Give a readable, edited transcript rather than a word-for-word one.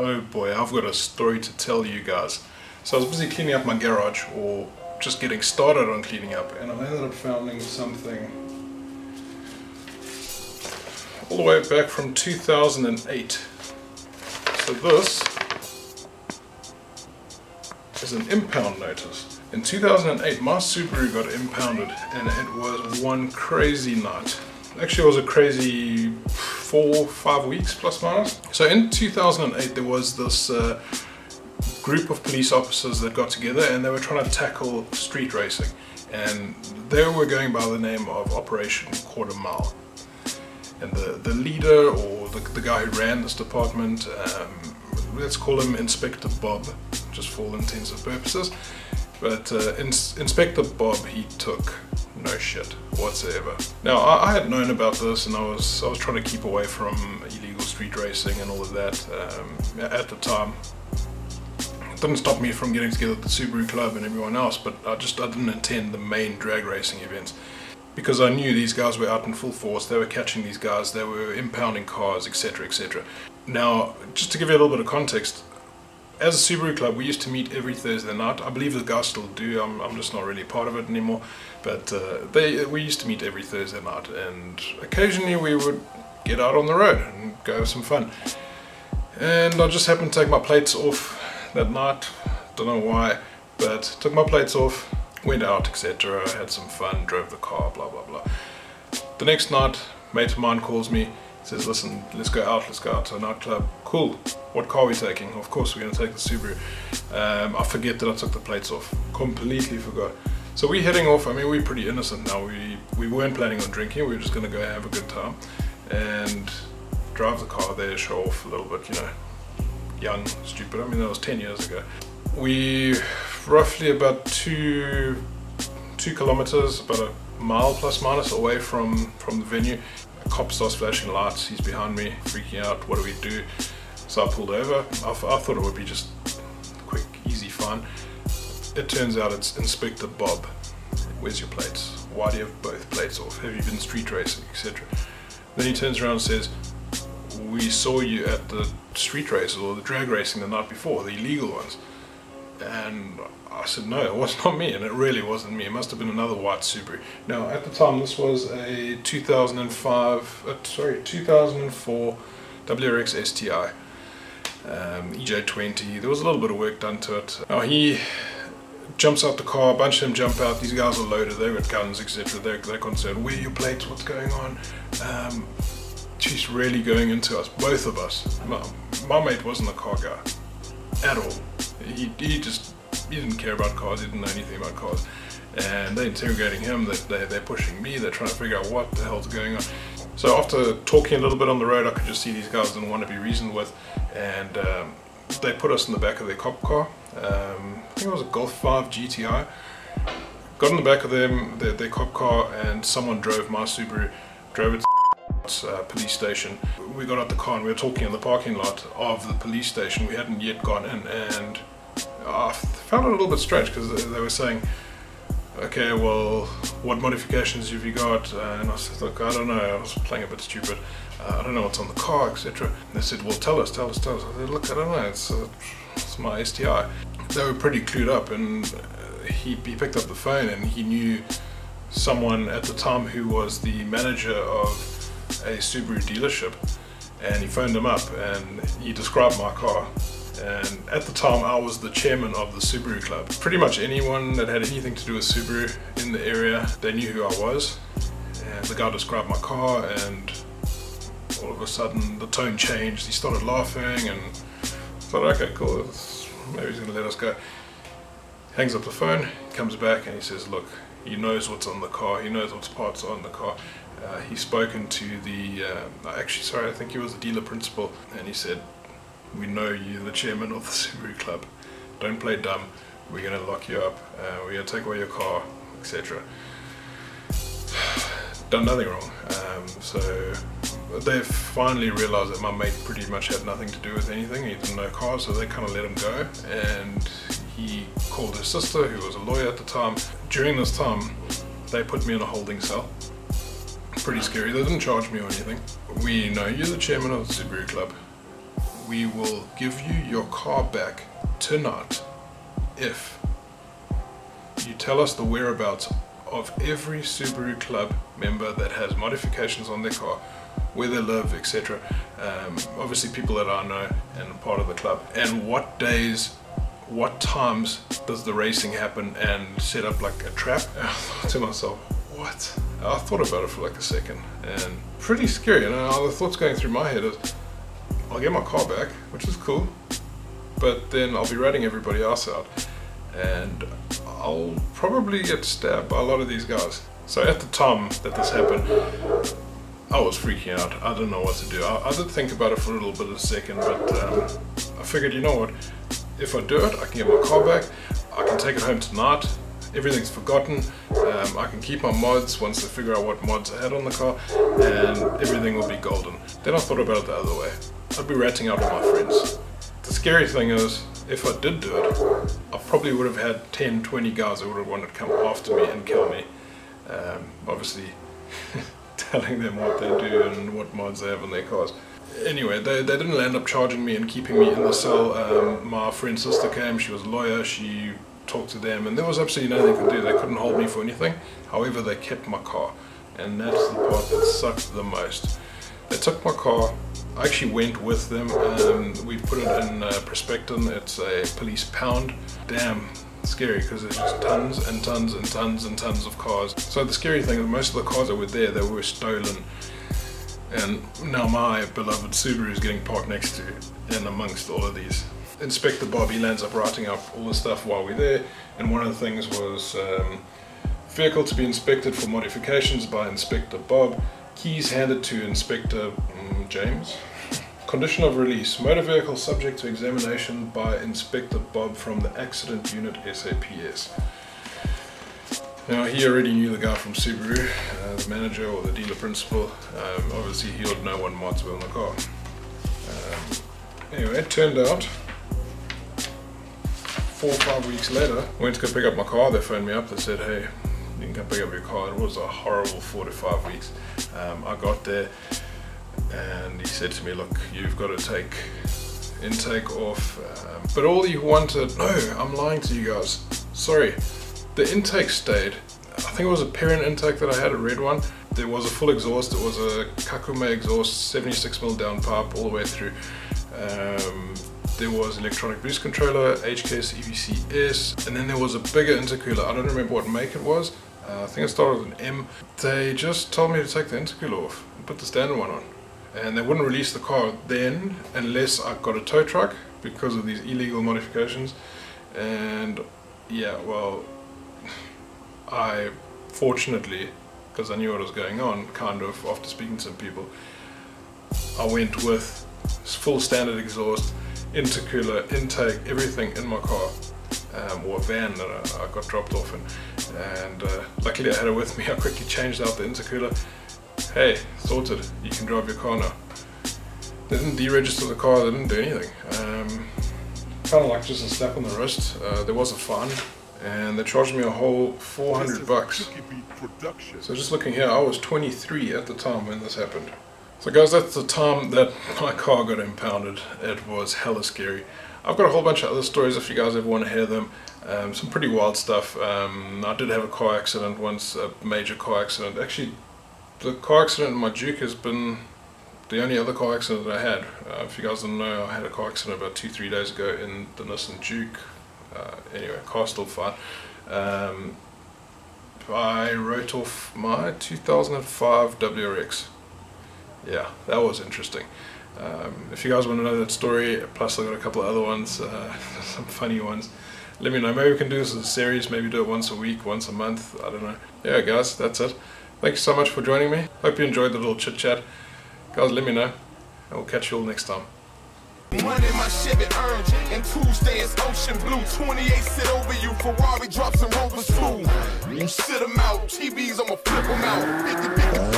Oh boy, I've got a story to tell you guys. So I was busy cleaning up my garage, or just getting started on cleaning up, and I ended up finding something all the way back from 2008. So this is an impound notice. In 2008, my Subaru got impounded, and it was one crazy night. Actually, it was a crazy 4-5 weeks plus minus. So in 2008, there was this group of police officers that got together, and they were trying to tackle street racing, and they were going by the name of Operation Quarter Mile. And the leader, or the guy who ran this department, let's call him Inspector Bob, just for all intents and purposes. But Inspector Bob, he took no shit whatsoever. Now, I had known about this, and I was trying to keep away from illegal street racing and all of that at the time. It didn't stop me from getting together with the Subaru Club and everyone else, but I didn't attend the main drag racing events, because I knew these guys were out in full force. They were catching these guys, they were impounding cars, etc, etc. Now, just to give you a little bit of context, as a Subaru Club, we used to meet every Thursday night. I believe the guys still do. I'm just not really part of it anymore. But we used to meet every Thursday night, and occasionally we would get out on the road and go have some fun. And I just happened to take my plates off that night. Don't know why, but took my plates off, went out, etc. Had some fun, drove the car, blah blah blah. The next night, a mate of mine calls me. Says, listen, let's go out to a nightclub. Cool, what car are we taking? Of course we're going to take the Subaru. I forget that I took the plates off, completely forgot. So we're heading off. I mean, we're pretty innocent now. We weren't planning on drinking, we were just going to go have a good time and drive the car there, show off a little bit, you know, young, stupid. I mean, that was 10 years ago. We roughly about 2 kilometers, about a mile plus minus away from the venue. A cop starts flashing lights, he's behind me, freaking out. What do we do? So I pulled over. I thought it would be just quick, easy fun. It turns out it's Inspector Bob. Where's your plates? Why do you have both plates off? Have you been street racing, etc.? Then he turns around and says, we saw you at the street races or the drag racing the night before, the illegal ones. And I said, no, it was not me, and it really wasn't me. It must have been another white Subaru. Now, at the time, this was a 2004 WRX STI, EJ20. There was a little bit of work done to it. Now, he jumps out the car, a bunch of them jump out. These guys are loaded, they've got guns, etc. They're concerned. Where are your plates? What's going on? She's really going into us, both of us. My mate wasn't a car guy at all. He didn't care about cars, he didn't know anything about cars. And they're interrogating him, they're pushing me, they're trying to figure out what the hell's going on. So after talking a little bit on the road, I could just see these guys didn't want to be reasoned with, and they put us in the back of their cop car. I think it was a Golf 5 GTI. Got in the back of their cop car, and someone drove my Subaru, drove it to police station. We got out the car and we were talking in the parking lot of the police station. We hadn't yet gone in, and I found it a little bit strange, because they were saying, okay, well, what modifications have you got? And I said, look, I don't know, I was playing a bit stupid. I don't know what's on the car, etc. And they said, well, tell us. I said, look, I don't know, it's my STI. They were pretty clued up, and he picked up the phone, and he knew someone at the time who was the manager of a Subaru dealership, and he phoned him up and he described my car. And at the time, I was the chairman of the Subaru Club. Pretty much anyone that had anything to do with Subaru in the area, they knew who I was. And the guy described my car, and all of a sudden the tone changed. He started laughing, and I thought, okay, cool, maybe he's gonna let us go. Hangs up the phone, comes back, and he says, look, he knows what's on the car, he knows what parts are on the car. He's spoken to the, I think he was the dealer principal, and he said, we know you're the chairman of the Subaru Club, don't play dumb, we're going to lock you up, we're going to take away your car, etc. Done nothing wrong. So they finally realized that my mate pretty much had nothing to do with anything, he didn't know cars, so they kind of let him go, and he called his sister, who was a lawyer at the time. During this time, they put me in a holding cell. Pretty scary. They didn't charge me or anything. We know you're the chairman of the Subaru Club. we will give you your car back tonight if you tell us the whereabouts of every Subaru Club member that has modifications on their car, where they live, etc. Obviously people that I know and are part of the club, and what days, what times does the racing happen, and set up like a trap. I thought to myself, what? I thought about it for like a second, and pretty scary. And the thoughts going through my head is, I'll get my car back, which is cool, but then I'll be ratting everybody else out, and I'll probably get stabbed by a lot of these guys. So at the time that this happened, I was freaking out. I didn't know what to do. I did think about it for a little bit of a second, but I figured, you know what, if I do it, I can get my car back, I can take it home tonight, everything's forgotten, I can keep my mods once they figure out what mods I had on the car, and everything will be golden. Then I thought about it the other way. I'd be ratting out all my friends. The scary thing is, if I did do it, I probably would have had 10, 20 guys that would have wanted to come after me and kill me. Obviously, telling them what they do and what mods they have on their cars. Anyway, they didn't end up charging me and keeping me in the cell. My friend's sister came, she was a lawyer, she talked to them, and there was absolutely nothing they could do. They couldn't hold me for anything. However, they kept my car, and that's the part that sucked the most. They took my car. I actually went with them. We put it in Prospecton. It's a police pound. Damn scary, because there's just tons and tons and tons and tons of cars. So the scary thing is, most of the cars that were there, they were stolen, and now my beloved Subaru is getting parked next to and amongst all of these. Inspector Bob, he lands up writing up all the stuff while we're there, and one of the things was vehicle to be inspected for modifications by Inspector Bob, keys handed to Inspector James. Condition of release, motor vehicle subject to examination by Inspector Bob from the accident unit SAPS. Now he already knew the guy from Subaru, the manager or the dealer principal. Obviously he would know what mods were on the car. Anyway, it turned out 4 or 5 weeks later, I went to go pick up my car. They phoned me up, they said, hey, you can come pick up your car. It was a horrible 4 to 5 weeks. I got there and he said to me, look, you've got to take intake off, but all you wanted, no, I'm lying to you guys, sorry, the intake stayed. I think it was a parent intake that I had, a red one. There was a full exhaust, it was a Kakume exhaust, 76mm downpipe all the way through. There was electronic boost controller, HKS EVCS, and then there was a bigger intercooler. I don't remember what make it was. I think it started with an M. They just told me to take the intercooler off and put the standard one on. And they wouldn't release the car then unless I got a tow truck because of these illegal modifications. And yeah, well, I fortunately, because I knew what was going on, kind of, after speaking to some people, I went with full standard exhaust, intercooler, intake, everything in my car, or a van that I got dropped off in. And luckily I had it with me. I quickly changed out the intercooler. Hey, sorted, you can drive your car now. They didn't deregister the car, they didn't do anything. Kind of like just a slap on the wrist. There was a fine, and they charged me a whole 400 bucks. So just looking here, I was 23 at the time when this happened. So guys, that's the time that my car got impounded. It was hella scary. I've got a whole bunch of other stories if you guys ever want to hear them. Some pretty wild stuff. I did have a car accident once, a major car accident. Actually, the car accident in my Duke has been the only other car accident that I had. If you guys don't know, I had a car accident about 2-3 days ago in the Nissan Duke. Anyway, car's still fine. I wrote off my 2005 WRX. Yeah, that was interesting. If you guys want to know that story, plus I've got a couple of other ones, some funny ones, let me know. Maybe we can do this as a series, maybe do it once a week, once a month, I don't know. Yeah guys, that's it. Thank you so much for joining me. Hope you enjoyed the little chit chat. Guys, let me know, and we'll catch you all next time. Money my Chevy earned, and Tuesday is ocean blue. 28 sit over you, Ferrari drops and Rovers flew. You sit them out, TVs I'ma flip them out. 50-50